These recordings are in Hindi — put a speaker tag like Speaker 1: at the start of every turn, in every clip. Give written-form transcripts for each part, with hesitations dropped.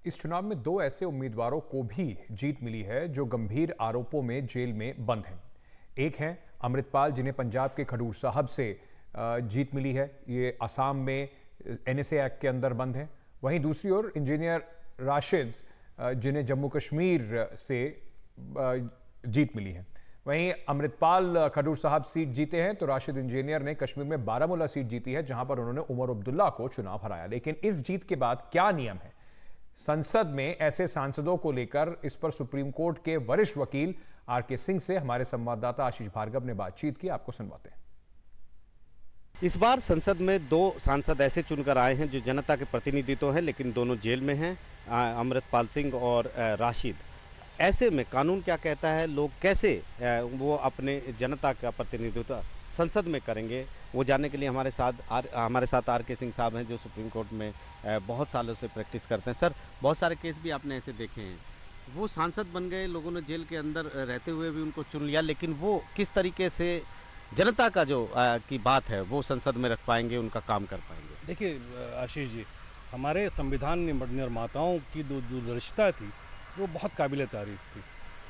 Speaker 1: इस चुनाव में दो ऐसे उम्मीदवारों को भी जीत मिली है जो गंभीर आरोपों में जेल में बंद हैं। एक हैं अमृतपाल, जिन्हें पंजाब के खडूर साहब से जीत मिली है। ये असम में एनएसए एक्ट के अंदर बंद है। वहीं दूसरी ओर इंजीनियर राशिद, जिन्हें जम्मू कश्मीर से जीत मिली है। वहीं अमृतपाल खडूर साहब सीट जीते हैं तो राशिद इंजीनियर ने कश्मीर में बारामूला सीट जीती है, जहां पर उन्होंने उमर अब्दुल्ला को चुनाव हराया। लेकिन इस जीत के बाद क्या नियम है संसद में ऐसे सांसदों को लेकर, इस पर सुप्रीम कोर्ट के वरिष्ठ वकील आरके सिंह से हमारे संवाददाता आशीष भार्गव ने बातचीत की। आपको सुनवाते हैं।
Speaker 2: इस बार संसद में दो सांसद ऐसे चुनकर आए हैं जो जनता के प्रतिनिधि तो हैं, लेकिन दोनों जेल में हैं, अमृतपाल सिंह और राशिद। ऐसे में कानून क्या कहता है, लोग कैसे वो अपने जनता का प्रतिनिधित्व संसद में करेंगे, वो जानने के लिए हमारे साथ आरके सिंह साहब हैं, जो सुप्रीम कोर्ट में बहुत सालों से प्रैक्टिस करते हैं। सर, बहुत सारे केस भी आपने ऐसे देखे हैं। वो सांसद बन गए, लोगों ने जेल के अंदर रहते हुए भी उनको चुन लिया, लेकिन वो किस तरीके से जनता का जो की बात है वो संसद में रख पाएंगे, उनका काम कर पाएंगे?
Speaker 3: देखिए आशीष जी, हमारे संविधान निर्माताओं की जो दूरदर्शिता थी वो बहुत काबिल तारीफ थी।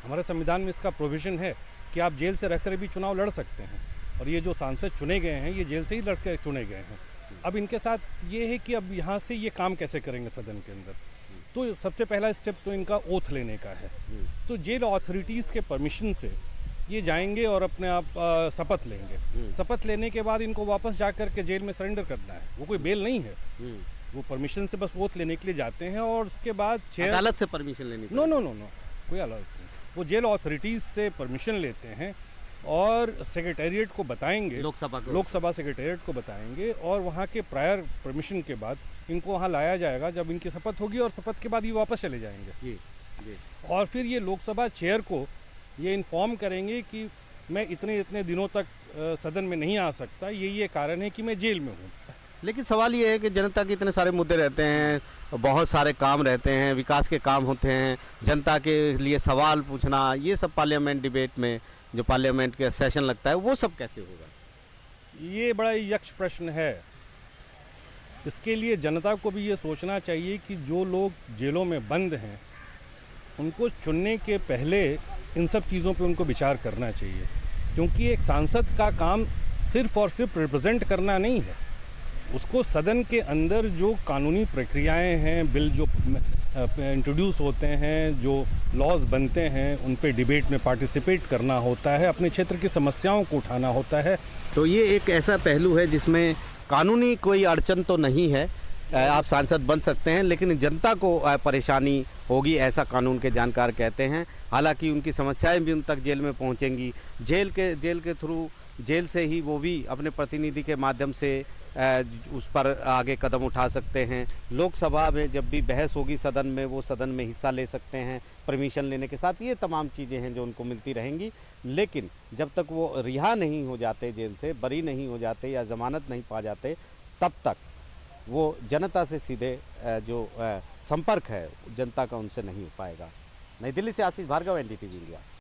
Speaker 3: हमारे संविधान में इसका प्रोविज़न है कि आप जेल से रहकर भी चुनाव लड़ सकते हैं, और ये जो सांसद चुने गए हैं ये जेल से ही लड़कर चुने गए हैं। अब इनके साथ ये है कि अब यहाँ से ये काम कैसे करेंगे सदन के अंदर। तो सबसे पहला स्टेप तो इनका ओथ लेने का है। तो जेल अथॉरिटीज़ के परमिशन से ये जाएंगे और अपने आप शपथ लेंगे। शपथ लेने के बाद इनको वापस जा कर के जेल में सरेंडर करना है। वो कोई बेल नहीं है, वो परमिशन से बस ओथ लेने के लिए जाते हैं, और उसके बाद
Speaker 2: अदालत से परमिशन लेनी?
Speaker 3: नो, कोई अदालत से नहीं। वो जेल अथॉरिटीज़ से परमिशन लेते हैं और सेक्रेटेरिएट को बताएंगे, लोकसभा सेक्रेटेरिएट को बताएंगे, और वहाँ के प्रायर परमिशन के बाद इनको वहाँ लाया जाएगा जब इनकी शपथ होगी, और शपथ के बाद ये वापस चले जाएंगे। जी। और फिर ये लोकसभा चेयर को ये इन्फॉर्म करेंगे कि मैं इतने दिनों तक सदन में नहीं आ सकता, ये कारण है कि मैं जेल में हूँ।
Speaker 2: लेकिन सवाल ये है कि जनता के इतने सारे मुद्दे रहते हैं, बहुत सारे काम रहते हैं, विकास के काम होते हैं, जनता के लिए सवाल पूछना, ये सब पार्लियामेंट डिबेट में जो पार्लियामेंट का सेशन लगता है, वो सब कैसे होगा?
Speaker 3: ये बड़ा यक्ष प्रश्न है। इसके लिए जनता को भी ये सोचना चाहिए कि जो लोग जेलों में बंद हैं उनको चुनने के पहले इन सब चीज़ों पे उनको विचार करना चाहिए, क्योंकि एक सांसद का काम सिर्फ और सिर्फ रिप्रेजेंट करना नहीं है। उसको सदन के अंदर जो कानूनी प्रक्रियाएं हैं, बिल जो इंट्रोड्यूस होते हैं, जो लॉज बनते हैं, उन पे डिबेट में पार्टिसिपेट करना होता है, अपने क्षेत्र की समस्याओं को उठाना होता है।
Speaker 2: तो ये एक ऐसा पहलू है जिसमें कानूनी कोई अड़चन तो नहीं है, आप सांसद बन सकते हैं, लेकिन जनता को परेशानी होगी, ऐसा कानून के जानकार कहते हैं। हालांकि उनकी समस्याएं भी उन तक जेल में पहुंचेंगी। जेल के थ्रू, जेल से ही वो भी अपने प्रतिनिधि के माध्यम से उस पर आगे कदम उठा सकते हैं। लोकसभा में जब भी बहस होगी सदन में, वो सदन में हिस्सा ले सकते हैं परमिशन लेने के साथ। ये तमाम चीज़ें हैं जो उनको मिलती रहेंगी, लेकिन जब तक वो रिहा नहीं हो जाते, जेल से बरी नहीं हो जाते या ज़मानत नहीं पा जाते, तब तक वो जनता से सीधे जो संपर्क है जनता का उनसे नहीं हो पाएगा। नई दिल्ली से आशीष भार्गव, एनडीटीवी इंडिया।